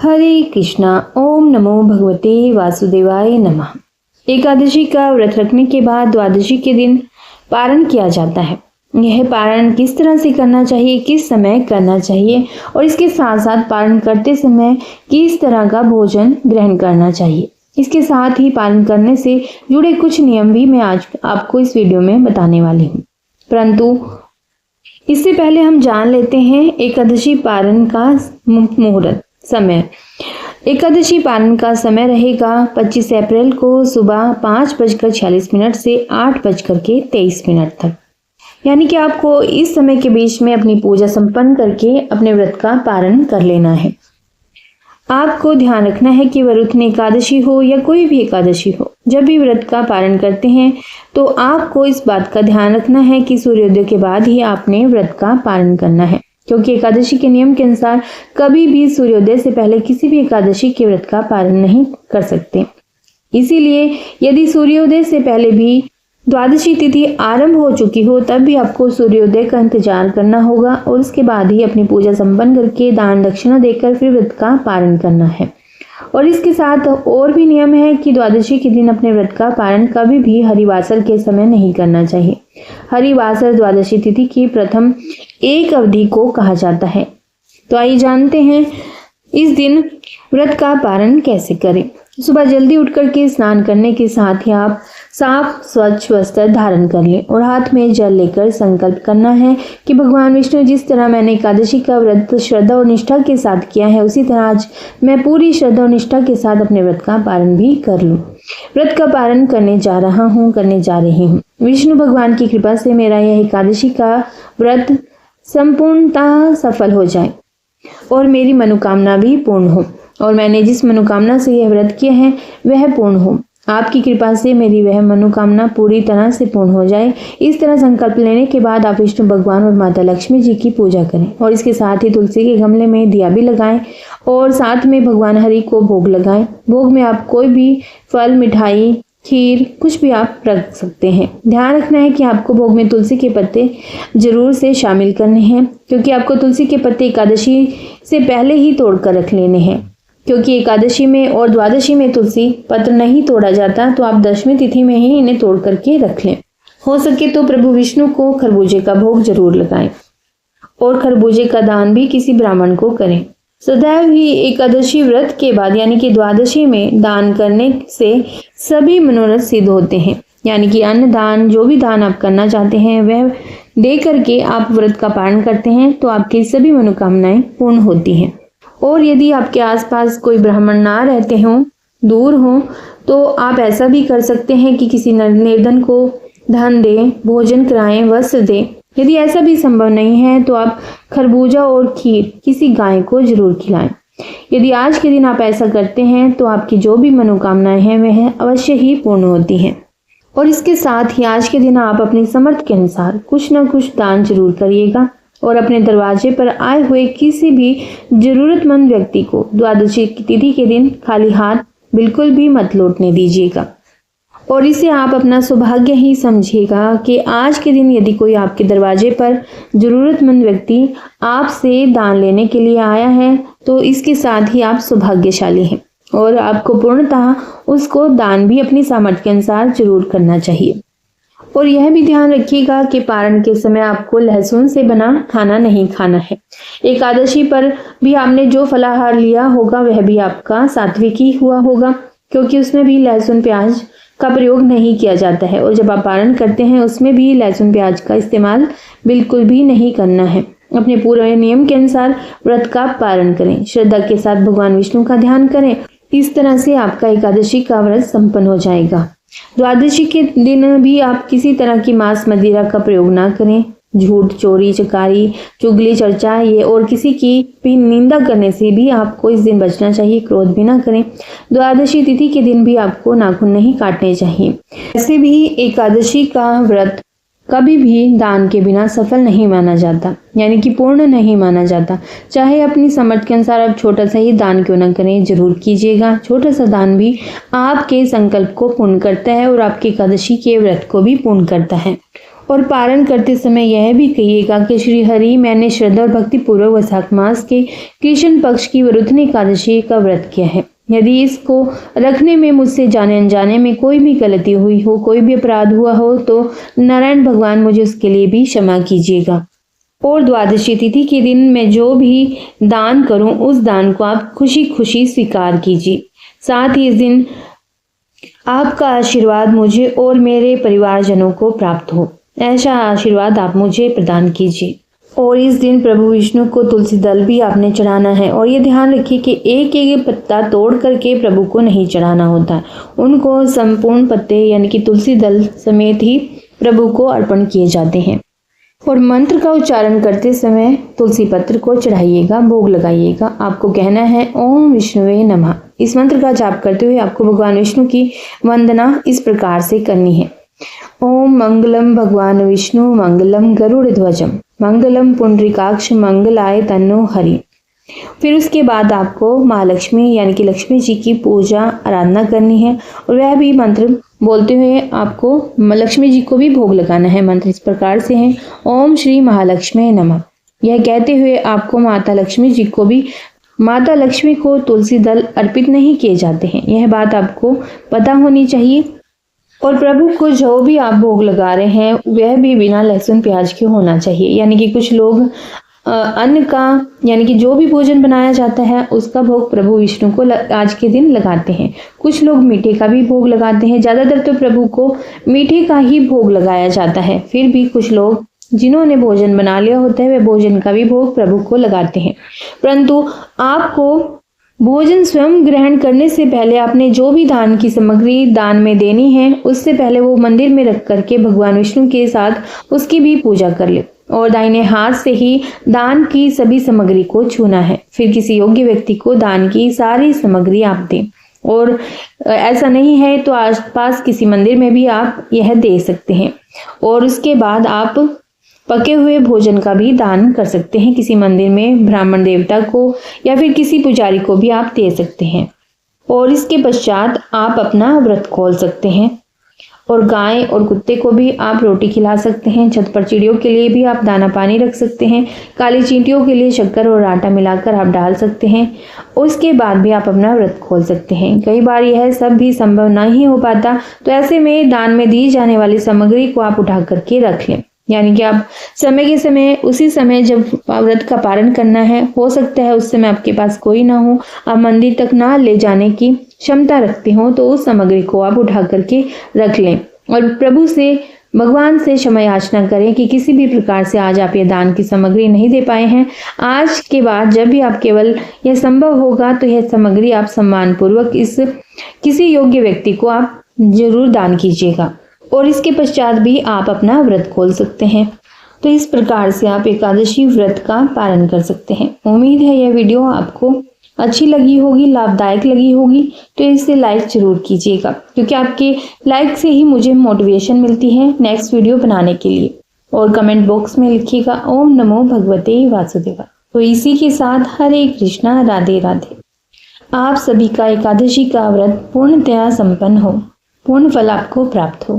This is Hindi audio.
हरे कृष्णा। ओम नमो भगवते वासुदेवाय नमः। एकादशी का व्रत रखने के बाद द्वादशी के दिन पारण किया जाता है। यह पारण किस तरह से करना चाहिए, किस समय करना चाहिए और इसके साथ साथ पारण करते समय किस तरह का भोजन ग्रहण करना चाहिए, इसके साथ ही पालन करने से जुड़े कुछ नियम भी मैं आज आपको इस वीडियो में बताने वाली हूँ। परंतु इससे पहले हम जान लेते हैं एकादशी पारण का मुहूर्त समय। एकादशी पारण का समय रहेगा 25 अप्रैल को सुबह 5:46 से 8:23 तक। यानी कि आपको इस समय के बीच में अपनी पूजा संपन्न करके अपने व्रत का पारण कर लेना है। आपको ध्यान रखना है कि वरुथनी एकादशी हो या कोई भी एकादशी हो, जब भी व्रत का पारण करते हैं तो आपको इस बात का ध्यान रखना है कि सूर्योदय के बाद ही आपने व्रत का पारण करना है, क्योंकि एकादशी के नियम के अनुसार कभी भी सूर्योदय से पहले किसी भी एकादशी के व्रत का पारण नहीं कर सकते। इसीलिए यदि सूर्योदय से पहले भी द्वादशी तिथि आरंभ हो चुकी हो तब भी आपको सूर्योदय का इंतजार करना होगा और उसके बाद ही अपनी पूजा संपन्न करके दान दक्षिणा देकर फिर व्रत का पारण करना है। और इसके साथ और भी नियम है कि द्वादशी के दिन अपने व्रत का पारण कभी भी हरिवासर के समय नहीं करना चाहिए। हरिवासर द्वादशी तिथि की प्रथम एक अवधि को कहा जाता है। तो आइए जानते हैं इस दिन व्रत का पारण कैसे करें। सुबह जल्दी उठकर के स्नान करने के साथ ही आप साफ स्वच्छ वस्त्र धारण कर लें और हाथ में जल लेकर संकल्प करना है कि भगवान विष्णु, जिस तरह मैंने एकादशी का व्रत श्रद्धा और निष्ठा के साथ किया है उसी तरह आज मैं पूरी श्रद्धा और निष्ठा के साथ अपने व्रत का पारण भी कर लूं। व्रत का पारण करने जा रही हूँ। विष्णु भगवान की कृपा से मेरा यह एकादशी का व्रत संपूर्णतः सफल हो जाए और मेरी मनोकामना भी पूर्ण हो और मैंने जिस मनोकामना से यह व्रत किया है वह पूर्ण हो। आपकी कृपा से मेरी वह मनोकामना पूरी तरह से पूर्ण हो जाए। इस तरह संकल्प लेने के बाद आप विष्णु भगवान और माता लक्ष्मी जी की पूजा करें और इसके साथ ही तुलसी के गमले में दिया भी लगाएं और साथ में भगवान हरि को भोग लगाएं। भोग में आप कोई भी फल, मिठाई, खीर कुछ भी आप रख सकते हैं। ध्यान रखना है कि आपको भोग में तुलसी के पत्ते जरूर से शामिल करने हैं, क्योंकि आपको तुलसी के पत्ते एकादशी से पहले ही तोड़कर रख लेने हैं, क्योंकि एकादशी में और द्वादशी में तुलसी पत्र नहीं तोड़ा जाता, तो आप दशमी तिथि में ही इन्हें तोड़ करके रख लें। हो सके तो प्रभु विष्णु को खरबूजे का भोग जरूर लगाएं और खरबूजे का दान भी किसी ब्राह्मण को करें। सदैव ही एकादशी व्रत के बाद यानी कि द्वादशी में दान करने से सभी मनोरथ सिद्ध होते हैं। यानी कि अन्न दान, जो भी दान आप करना चाहते हैं वह दे करके आप व्रत का पालन करते हैं तो आपकी सभी मनोकामनाएं पूर्ण होती हैं। और यदि आपके आसपास कोई ब्राह्मण ना रहते हों, दूर हों, तो आप ऐसा भी कर सकते हैं कि किसी निर्धन को धन दें, भोजन कराएं, वस्त्र दें। यदि ऐसा भी संभव नहीं है तो आप खरबूजा और खीर किसी गाय को जरूर खिलाएं। यदि आज के दिन आप ऐसा करते हैं तो आपकी जो भी मनोकामनाएं हैं वह अवश्य ही पूर्ण होती हैं। और इसके साथ ही आज के दिन आप अपनी समर्थ के अनुसार कुछ न कुछ दान जरूर करिएगा और अपने दरवाजे पर आए हुए किसी भी जरूरतमंद व्यक्ति को द्वादशी तिथि के दिन खाली हाथ बिल्कुल भी मत लौटने दीजिएगा। और इसे आप अपना सौभाग्य ही समझिएगा कि आज के दिन यदि कोई आपके दरवाजे पर जरूरतमंद व्यक्ति आपसे दान लेने के लिए आया है तो इसके साथ ही आप सौभाग्यशाली हैं और आपको पूर्णतः उसको दान भी अपनी सामर्थ्य के अनुसार जरूर करना चाहिए। और यह भी ध्यान रखिएगा कि पारण के समय आपको लहसुन से बना खाना नहीं खाना है। एकादशी पर भी आपने जो फलाहार लिया होगा वह भी आपका सात्विक ही हुआ होगा, क्योंकि उसमें भी लहसुन प्याज का प्रयोग नहीं किया जाता है और जब आप पारण करते हैं उसमें भी लहसुन प्याज का इस्तेमाल बिल्कुल भी नहीं करना है। अपने पूरे नियम के अनुसार व्रत का पारण करें, श्रद्धा के साथ भगवान विष्णु का ध्यान करें। इस तरह से आपका एकादशी का व्रत संपन्न हो जाएगा। द्वादशी के दिन भी आप किसी तरह की मांस मदिरा का प्रयोग ना करें। झूठ, चोरी, चकारी, चुगली, चर्चा ये और किसी की भी निंदा करने से भी आपको इस दिन बचना चाहिए। क्रोध भी ना करें। द्वादशी तिथि के दिन भी आपको नाखून नहीं काटने चाहिए। ऐसे भी एकादशी का व्रत कभी भी दान के बिना सफल नहीं माना जाता, यानी कि पूर्ण नहीं माना जाता। चाहे अपनी समर्थ के अनुसार आप छोटा सा ही दान क्यों न करें, जरूर कीजिएगा। छोटा सा दान भी आपके संकल्प को पूर्ण करता है और आपकी एकादशी के व्रत को भी पूर्ण करता है। और पारण करते समय यह भी कहिएगा कि श्री हरि, मैंने श्रद्धा और भक्ति पूर्वक वैशाख मास के कृष्ण पक्ष की वरुथनी एकादशी का व्रत किया है। यदि इसको रखने में मुझसे जाने अनजाने में कोई भी गलती हुई हो, कोई भी अपराध हुआ हो, तो नारायण भगवान मुझे उसके लिए भी क्षमा कीजिएगा। और द्वादशी तिथि के दिन मैं जो भी दान करूं, उस दान को आप खुशी खुशी स्वीकार कीजिए। साथ ही इस दिन आपका आशीर्वाद मुझे और मेरे परिवारजनों को प्राप्त हो, ऐसा आशीर्वाद आप मुझे प्रदान कीजिए। और इस दिन प्रभु विष्णु को तुलसी दल भी आपने चढ़ाना है। और ये ध्यान रखिए कि एक एक पत्ता तोड़ करके प्रभु को नहीं चढ़ाना होता है, उनको संपूर्ण पत्ते यानी कि तुलसी दल समेत ही प्रभु को अर्पण किए जाते हैं। और मंत्र का उच्चारण करते समय तुलसी पत्र को चढ़ाइएगा, भोग लगाइएगा। आपको कहना है ओम विष्णुवे नमः। इस मंत्र का जाप करते हुए आपको भगवान विष्णु की वंदना इस प्रकार से करनी है। ओम मंगलम भगवान विष्णु मंगलम गरुड़ ध्वजम मंगलम पुंडरीकाक्ष मंगलाय तन्नो हरि। फिर उसके बाद आपको महालक्ष्मी यानी कि लक्ष्मी जी की पूजा आराधना करनी है और वह भी मंत्र बोलते हुए आपको लक्ष्मी जी को भी भोग लगाना है। मंत्र इस प्रकार से है, ओम श्री महालक्ष्मी नमः। यह कहते हुए आपको माता लक्ष्मी जी को भी, माता लक्ष्मी को तुलसी दल अर्पित नहीं किए जाते हैं, यह बात आपको पता होनी चाहिए। और प्रभु को जो भी आप भोग लगा रहे हैं वह भी बिना लहसुन प्याज के होना चाहिए। यानी कि कुछ लोग अन्न का यानी कि जो भी भोजन बनाया जाता है उसका भोग प्रभु विष्णु को आज के दिन लगाते हैं। कुछ लोग मीठे का भी भोग लगाते हैं। ज़्यादातर तो प्रभु को मीठे का ही भोग लगाया जाता है। फिर भी कुछ लोग जिन्होंने भोजन बना लिया होता है वे भोजन का भी भोग प्रभु को लगाते हैं। परंतु आपको भोजन स्वयं ग्रहण करने से पहले आपने जो भी दान की सामग्री दान में देनी है उससे पहले वो मंदिर में रख करके भगवान विष्णु के साथ उसकी भी पूजा कर ले और दाहिने हाथ से ही दान की सभी सामग्री को छूना है। फिर किसी योग्य व्यक्ति को दान की सारी सामग्री आप दें। और ऐसा नहीं है तो आसपास किसी मंदिर में भी आप यह दे सकते हैं। और उसके बाद आप पके हुए भोजन का भी दान कर सकते हैं। किसी मंदिर में ब्राह्मण देवता को या फिर किसी पुजारी को भी आप दे सकते हैं। और इसके पश्चात आप अपना व्रत खोल सकते हैं। और गाय और कुत्ते को भी आप रोटी खिला सकते हैं। छत पर चिड़ियों के लिए भी आप दाना पानी रख सकते हैं। काली चींटियों के लिए शक्कर और आटा मिलाकर आप डाल सकते हैं। उसके बाद भी आप अपना व्रत खोल सकते हैं। कई बार यह सब भी संभव नहीं हो पाता तो ऐसे में दान में दी जाने वाली सामग्री को आप उठा करके रख लें। यानी कि आप समय के समय उसी समय जब व्रत का पारण करना है, हो सकता है उस समय आपके पास कोई ना हो, आप मंदिर तक ना ले जाने की क्षमता रखते हो, तो उस सामग्री को आप उठा करके रख लें और प्रभु से भगवान से क्षमा याचना करें कि किसी भी प्रकार से आज आप ये दान की सामग्री नहीं दे पाए हैं। आज के बाद जब भी आप केवल यह संभव होगा तो यह सामग्री आप सम्मान पूर्वक इस किसी योग्य व्यक्ति को आप जरूर दान कीजिएगा। और इसके पश्चात भी आप अपना व्रत खोल सकते हैं। तो इस प्रकार से आप एकादशी व्रत का पालन कर सकते हैं। उम्मीद है यह वीडियो आपको अच्छी लगी होगी, लाभदायक लगी होगी। तो इसे लाइक जरूर कीजिएगा क्योंकि आपके लाइक से ही मुझे मोटिवेशन मिलती है नेक्स्ट वीडियो बनाने के लिए। और कमेंट बॉक्स में लिखिएगा ओम नमो भगवते वासुदेवाय। तो इसी के साथ हरे कृष्णा, राधे राधे। आप सभी का एकादशी का व्रत पूर्णतया संपन्न हो, पूर्ण फल आपको प्राप्त हो।